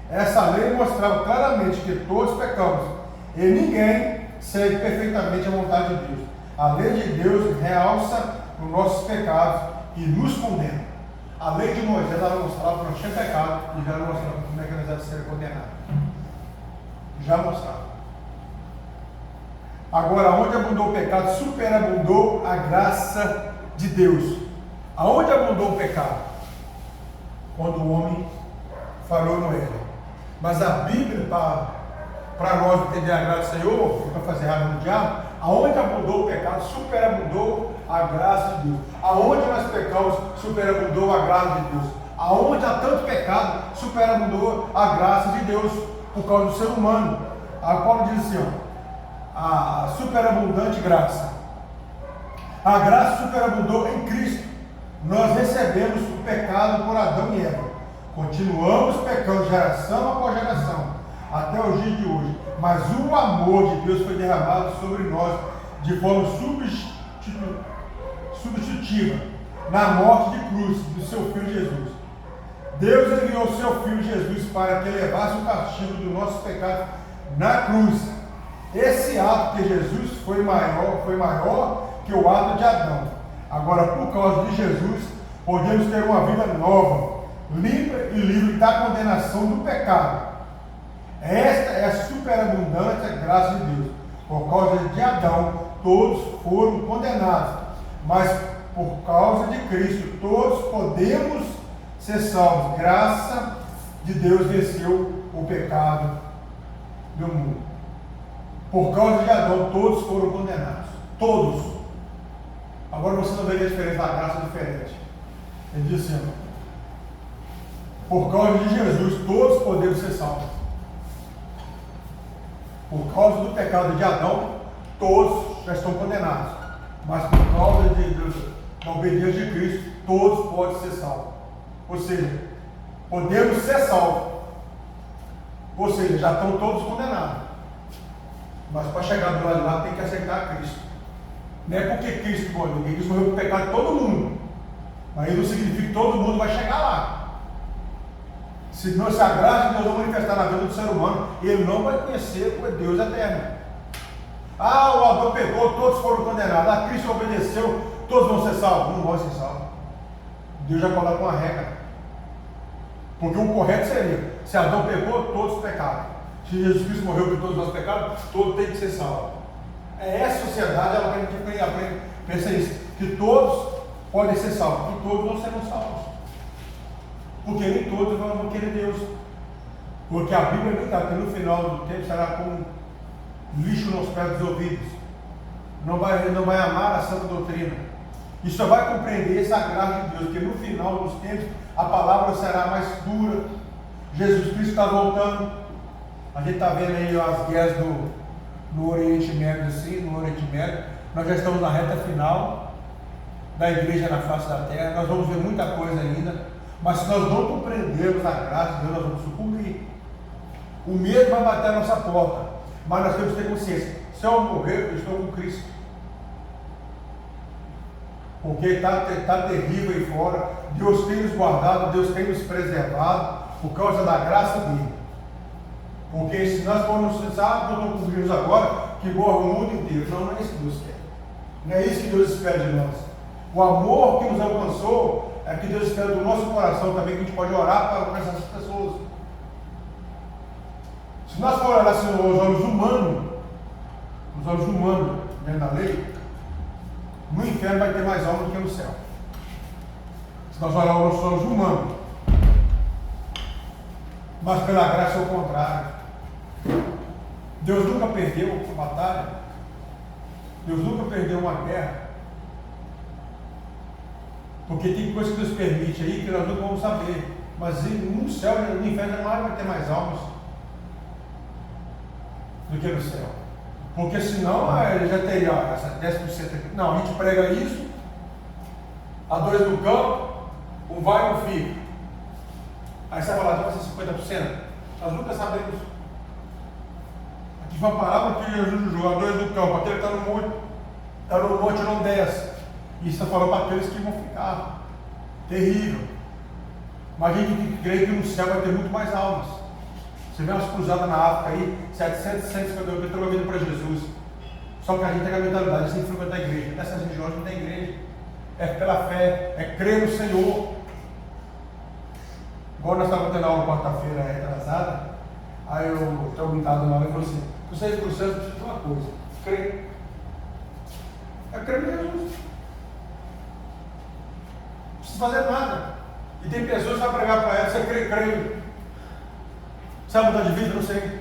Essa lei mostrava claramente que todos pecamos, e ninguém segue perfeitamente a vontade de Deus. A lei de Deus realça os nossos pecados e nos condena. A lei de Moisés, ela mostrava que nós tínhamos pecado, e já mostrava como é que nós devemos ser condenados. Já mostrava. Agora, onde abundou o pecado, superabundou a graça de Deus. Aonde abundou o pecado? Quando o homem falhou no erro. Mas a Bíblia, para nós entender a graça do Senhor, para fazer errado no diabo, aonde abundou o pecado, superabundou a graça de Deus. Aonde nós pecamos, superabundou a graça de Deus. Aonde há tanto pecado, superabundou a graça de Deus por causa do ser humano. A Paulo diz assim, ó, a superabundante graça. A graça superabundou em Cristo. Nós recebemos o pecado por Adão e Eva. Continuamos pecando geração após geração, até os dias de hoje. Mas o amor de Deus foi derramado sobre nós de forma substitutiva, na morte de cruz do seu Filho Jesus. Deus enviou o seu Filho Jesus para que levasse o castigo do nosso pecado na cruz. Esse ato de Jesus foi maior que o ato de Adão. Agora, por causa de Jesus, podemos ter uma vida nova, limpa e livre da condenação do pecado. Esta é a superabundante graça de Deus. Por causa de Adão, todos foram condenados, mas por causa de Cristo, todos podemos ser salvos. Graça de Deus venceu o pecado do mundo. Por causa de Adão, todos foram condenados. Todos. Agora você não vê a diferença da graça diferente. Ele diz assim, por causa de Jesus, todos podemos ser salvos. Por causa do pecado de Adão, todos já estão condenados. Mas por causa da obediência de Cristo, todos podem ser salvos. Ou seja, podemos ser salvos. Ou seja, já estão todos condenados. Mas para chegar do lado de lá tem que aceitar Cristo. Não é porque Cristo morreu, Cristo morreu por pecado de todo mundo. Mas isso não significa que todo mundo vai chegar lá. Se a graça de Deus não manifestar na vida do ser humano, ele não vai conhecer o Deus eterno. O Adão pecou, todos foram condenados. Cristo obedeceu, todos vão ser salvos. Não vão ser salvos. Deus já coloca uma regra. Porque o correto seria, se Adão pecou, todos pecaram. Se Jesus Cristo morreu por todos os nossos pecados, todos têm que ser salvos. Essa sociedade, ela quer que a gente pense isso, que todos podem ser salvos, e todos não serão salvos. Porque nem todos vão querer Deus. Porque a Bíblia diz que no final do tempo será como lixo nos pés dos ouvidos. Não vai amar a santa doutrina. E só vai compreender essa graça de Deus, porque no final dos tempos a palavra será mais dura. Jesus Cristo está voltando. A gente está vendo aí as guerras no Oriente Médio, assim, no Oriente Médio. Nós já estamos na reta final da igreja na face da terra. Nós vamos ver muita coisa ainda. Mas se nós não compreendermos a graça de Deus, nós vamos sucumbir. O medo vai bater na nossa porta. Mas nós temos que ter consciência. Se eu morrer, eu estou com Cristo. Porque está terrível aí fora. Deus tem nos guardado, Deus tem nos preservado por causa da graça dele. Porque se nós formos pensar, eu estou com Jesus agora, que morre o mundo inteiro. Não é isso que Deus quer. Não é isso que Deus espera de nós. O amor que nos alcançou é que Deus espera do nosso coração também, que a gente pode orar para alcançar essas pessoas. Se nós for olhar assim, os olhos humanos, dentro da lei, no inferno vai ter mais alma do que no céu. Se nós olharmos os olhos humanos, mas pela graça é o contrário. Deus nunca perdeu uma batalha, Deus nunca perdeu uma guerra, porque tem coisas que Deus permite aí que nós não vamos saber, mas no céu, no inferno, jamais vai ter mais almas do que no céu, porque senão ele já teria essa 10% aqui. Não, a gente prega isso, a 2 no campo, um vai e um fica. Aí você vai falar, vai ser 50%. Nós nunca sabemos. Aqui foi uma palavra que Jesus usou, a 2 no campo, aquele que está no monte não desce. E isso está falando para aqueles que vão ficar. Terrível. Mas a gente crê que no céu vai ter muito mais almas. Você vê umas cruzadas na África aí, 750 pessoas vindo para Jesus. Só que a gente tem a mentalidade, a gente tem que frequentar a igreja. Nessas regiões não tem igreja. É pela fé, é crer no Senhor. Igual nós estávamos tendo aula quarta-feira retrasada, aí eu tinha brincado na aula e falei assim: vocês para o céu precisam de uma coisa, crer. É crer em Jesus. Não precisa fazer nada. E tem pessoas que vão pregar para ela, você crê, creio. Sabe mudar de vida? Não sei.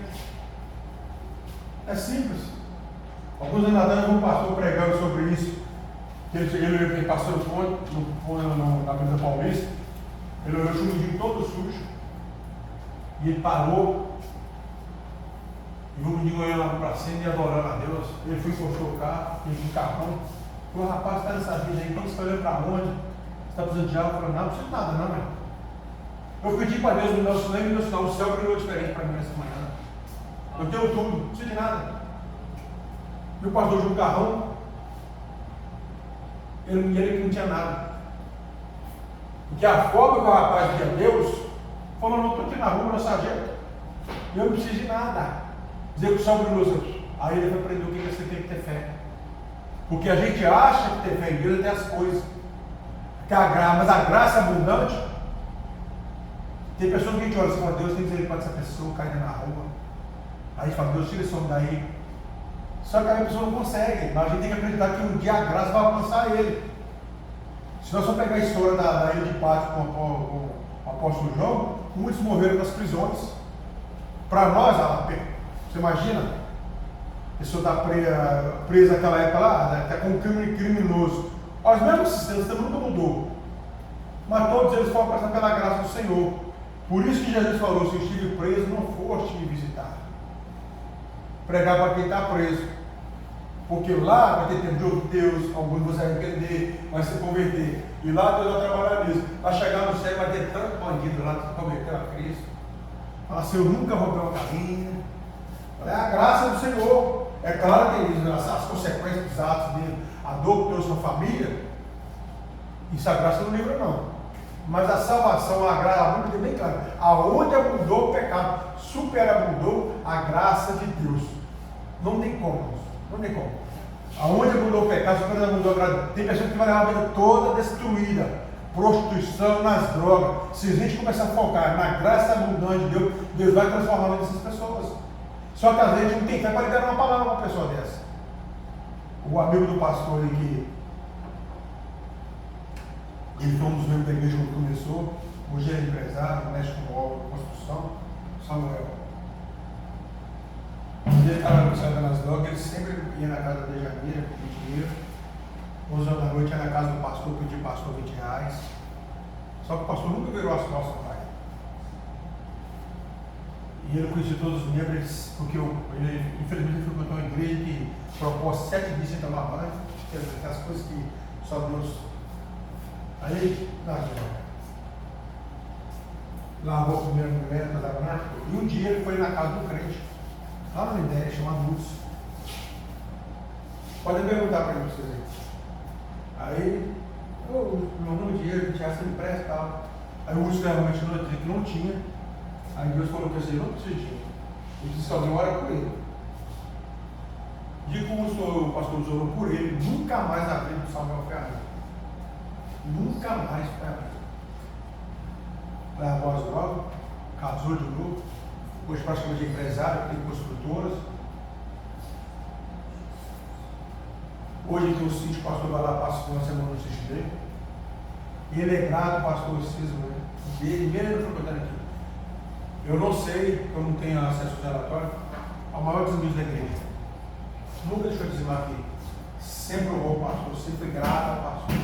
É simples. Alguns anos atrás, um pastor pregando sobre isso. Ele passou no ponto, na Avenida Paulista. Ele olhou o chumidinho todo sujo. E ele parou. E o menino olhando lá para cima e adorando a Deus. Ele foi encostou o carro, ele com o carrão. Falou: rapaz, está nessa vida aí, você está olhando para onde? Você está precisando de algo? Eu falei: não preciso de nada, não, meu. Eu pedi para Deus no meu sonho e no meu sinal. O céu brilhou diferente para mim nessa manhã. Eu tenho tudo, não preciso de nada. E o pastor de um carrão, ele não tinha nada. Porque a forma que o rapaz via Deus, falou: não estou aqui na rua, na sarjeta, eu não preciso de nada. Dizer que o céu brilhou. Aí ele vai aprender o que você tem que ter fé. Porque a gente acha que ter fé em Deus é ter as coisas. Mas a graça abundante, tem pessoas que a gente olha assim: oh, Deus tem misericórdia dessa pessoa, caindo na rua. Aí a gente fala: Deus, tira esse homem daí. Só que a pessoa não consegue, mas a gente tem que acreditar que um dia a graça vai alcançar ele. Se nós só pegar a história da ilha de Pátio com o apóstolo João, muitos morreram nas prisões. Para nós, você imagina? A pessoa está presa naquela época lá, está com um criminoso. Os mesmos sistemas nunca mudou. Mas todos eles foram passados pela graça do Senhor. Por isso que Jesus falou: se eu estive preso, não foste me visitar. Pregar para quem está preso. Porque lá vai ter tempo de ouvir Deus, alguns vão se arrepender, vai se converter. E lá Deus vai trabalhar nisso. Vai chegar no céu, vai ter tanto bandido lá que se converteu a Cristo. Fala assim: eu nunca roubei uma galinha. É a graça do Senhor. É claro que as consequências dos atos dele, a dor que trouxe na família, isso a graça não livra, não. Mas a salvação, a graça, a Bíblia é bem clara: aonde abundou o pecado, superabundou a graça de Deus. Não tem como. Não tem como. Aonde abundou o pecado, superabundou a graça. Tem pessoas que vai levar a vida toda destruída. Prostituição, nas drogas. Se a gente começar a focar na graça abundante de Deus, Deus vai transformar a vida dessas pessoas. Só que às vezes a gente não tem fé para liberar uma palavra para uma pessoa dessa. O amigo do pastor ali, que ele foi um dos membros da igreja quando começou, hoje é empresário, mexe com obra, construção, Samuel. Ele estava pensando nas drogas, ele sempre ia na casa da Janira, pedir dinheiro. 11 horas da noite ia na casa do pastor, pedir pastor R$20. Só que o pastor nunca virou as costas para ele. E ele conhecia todos os membros, porque ele, infelizmente, frequentou uma igreja que propôs 7 dias sem tomar banho, aquelas coisas que só Deus. Aí, lavou a primeira mulher, e um dia ele foi na casa do crente, lá no Lidéria, chamado Lúcio. Podem perguntar para ele, vocês aí. Aí, meu irmão, dinheiro, tinha se empresta e tal. Aí o Lúcio realmente não disse que não tinha. Aí Deus falou que assim: não precisa de dinheiro. Ele disse que alguém ora por ele. E como o pastor orou por ele, nunca mais a vida do Samuel foi a mesma. Nunca mais foi a mesma. Largou as drogas, casou de novo, hoje praticamente é empresário, tem construtoras. Hoje tem o sítio, o pastor vai lá, passa uma semana no sítio dele. E ele é grato, pastor Cismo, né? Dele, mesmo frequentando aqui. Eu não sei, eu não tenho acesso ao relatório, ao maior desvio da igreja. Nunca deixou de dizimar aqui. Sempre honrou o pastor, sempre foi grato ao pastor.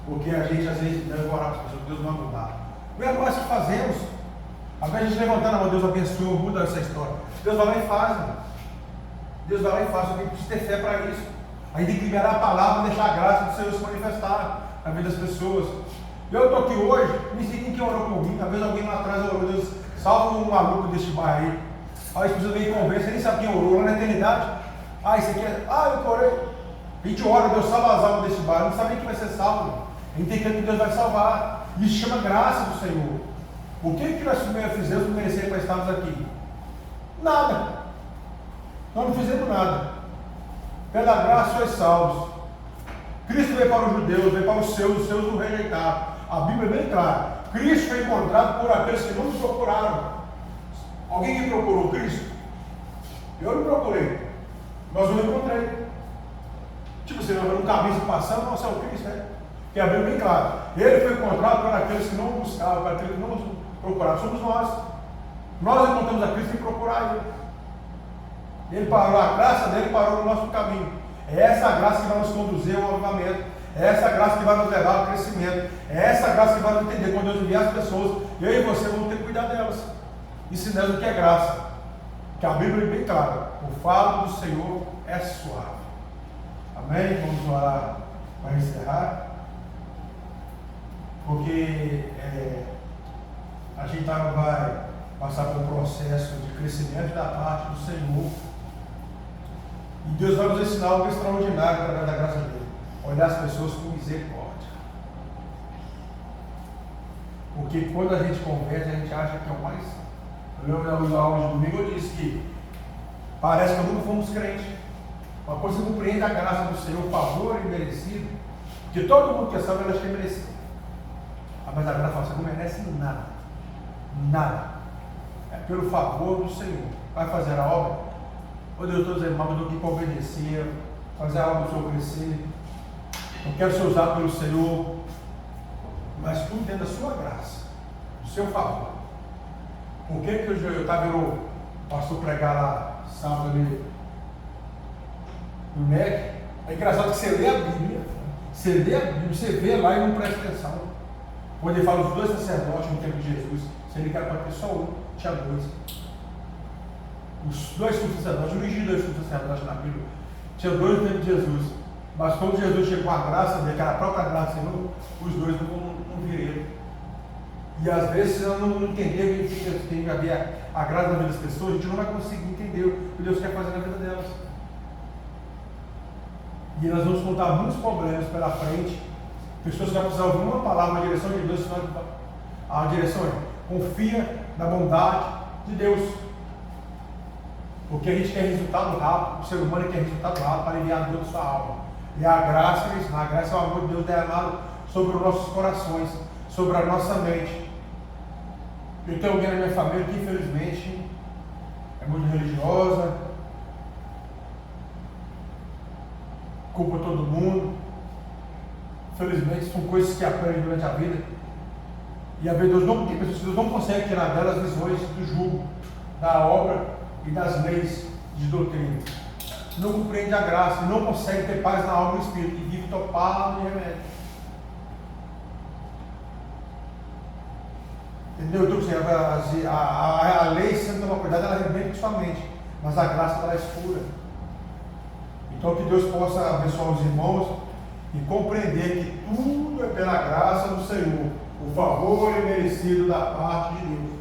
Porque a gente às vezes deve orar para as pessoas, Deus manda mudar. E é nós que fazemos. Ao invés de a gente levantar na mão, Deus abençoa, muda essa história. Deus vai lá e faz, mano. Deus vai lá e faz, só que a gente precisa ter fé para isso. A gente tem que liberar a palavra e deixar a graça do Senhor se manifestar na vida das pessoas. Eu estou aqui hoje, me sei quem orou por mim. Às vezes alguém lá atrás orou, Deus, salva um maluco desse bairro aí. Aí as pessoas vêm e conversam, você nem sabe quem orou lá na eternidade. Ah, isso aqui é. Ah, eu orei. A gente ora, Deus salva as almas desse bairro, não sabe nem quem vai ser salvo. A gente tem que crer que Deus vai salvar. Isso chama graça do Senhor. O que nós fizemos para merecer para estarmos aqui? Nada. Nós não fizemos nada. Pela graça sois salvos. Cristo veio para os judeus, veio para os seus o rejeitaram. A Bíblia é bem clara. Cristo foi encontrado por aqueles que não nos procuraram. Alguém que procurou Cristo? Eu não procurei. Mas eu não encontrei. Tipo, você não caminho passando, não, você é o Cristo, né? Que a Bíblia é bem clara. Ele foi encontrado por aqueles que não buscavam, por aqueles que não nos procuraram. Somos nós. Nós encontramos a Cristo e procurar Ele. Ele parou, a graça dele parou no nosso caminho. É essa graça que vai nos conduzir ao avivamento. É essa graça que vai nos levar ao crescimento. É essa graça que vai nos entender. Quando Deus enviar as pessoas, eu e você vamos ter que cuidar delas. Ensinando o que é graça. Que a Bíblia é bem clara. O fardo do Senhor é suave. Amém? Vamos orar para encerrar. Porque a gente vai passar por um processo de crescimento da parte do Senhor. E Deus vai nos ensinar algo extraordinário através da graça dele. Olhar as pessoas com misericórdia. Porque quando a gente converte, a gente acha que é o mais. Eu lembro na aula de domingo, eu disse que parece que nunca fomos crentes. Mas quando você compreende a graça do Senhor, o favor imerecido, que todo mundo que sabe, acha que é merecido. Mas a graça fala, você não merece nada. Nada. É pelo favor do Senhor. Vai fazer a obra. Ô Deus, todos os irmãos, eu estou aqui para obedecer, fazer a obra do Senhor crescer. Eu quero ser usado pelo Senhor, mas tudo dentro da sua graça, do seu favor. Por que eu estava vendo o pastor pregar lá, sábado ali, no MEC? É engraçado que você lê a Bíblia, você vê lá e não presta atenção. Quando ele fala os dois sacerdotes no tempo de Jesus, se ele quer para ter só um, tinha dois. Os dois sacerdotes, não existe dois sacerdotes na Bíblia, tinha dois no tempo de Jesus. Mas quando Jesus chegou à graça dele, que era a própria graça, Senhor, os dois não viram ele. E às vezes, se nós não entender o que tem que haver a graça na vida das pessoas, a gente não vai conseguir entender o que Deus quer fazer na vida delas. E nós vamos contar muitos problemas pela frente. Pessoas que vão precisar ouvir uma palavra, uma direção de Deus. A direção é: confia na bondade de Deus. Porque a gente quer resultado rápido, o ser humano quer resultado rápido para aliviar a dor da sua alma. E a graça é o amor de Deus derramado sobre os nossos corações, sobre a nossa mente. Eu tenho alguém na minha família que infelizmente é muito religiosa, culpa todo mundo. Infelizmente são coisas que aprendem durante a vida. E a ver Deus não consegue tirar delas as visões do jugo, da obra e das leis de doutrina. Não compreende a graça, não consegue ter paz na alma e no espírito, e vive topado de remédio. Entendeu? Então, a lei, se você não tomar cuidado, ela arrebenta sua mente, mas a graça ela é escura. Então, que Deus possa abençoar os irmãos e compreender que tudo é pela graça do Senhor, o favor é merecido da parte de Deus.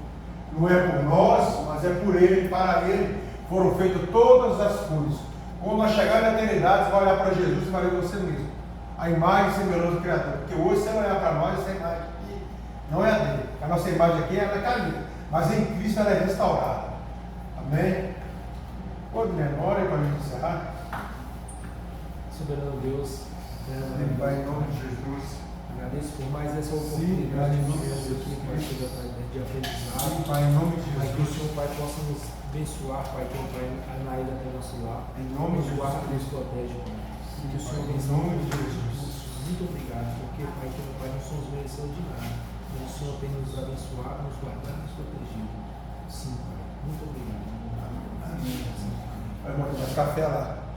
Não é por nós, mas é por Ele e para Ele foram feitas todas as coisas. Quando nós chegarmos na eternidade, você vai olhar para Jesus e vai ver você mesmo. A imagem e semelhança do Criador. Porque hoje, se você olhar para nós, essa imagem aqui não é a dele. A nossa imagem aqui ela é caída, mas em Cristo ela é restaurada. Amém? Pode memória para a gente encerrar. Soberano Deus, Ele vai em nome de Jesus. Agradeço por mais essa Sim, oportunidade em que nome de nós Jesus aqui, Pai, de aprendizado. Sim, Pai, em nome de Pai, que o Jesus. Senhor, Pai, possa nos abençoar, Pai, que o Pai, a Naíra do nosso lar. Em nome de nos guarda e nos Jesus. protege, Pai. Que o Senhor Pai, em abençoe nome de todos Jesus. nós. Muito obrigado, porque, Pai, que Pai, não somos merecedores de nada. Mas o Senhor tem nos abençoado, nos guardado e nos protegido. Sim, Pai. Muito obrigado. Amém. Vai café lá.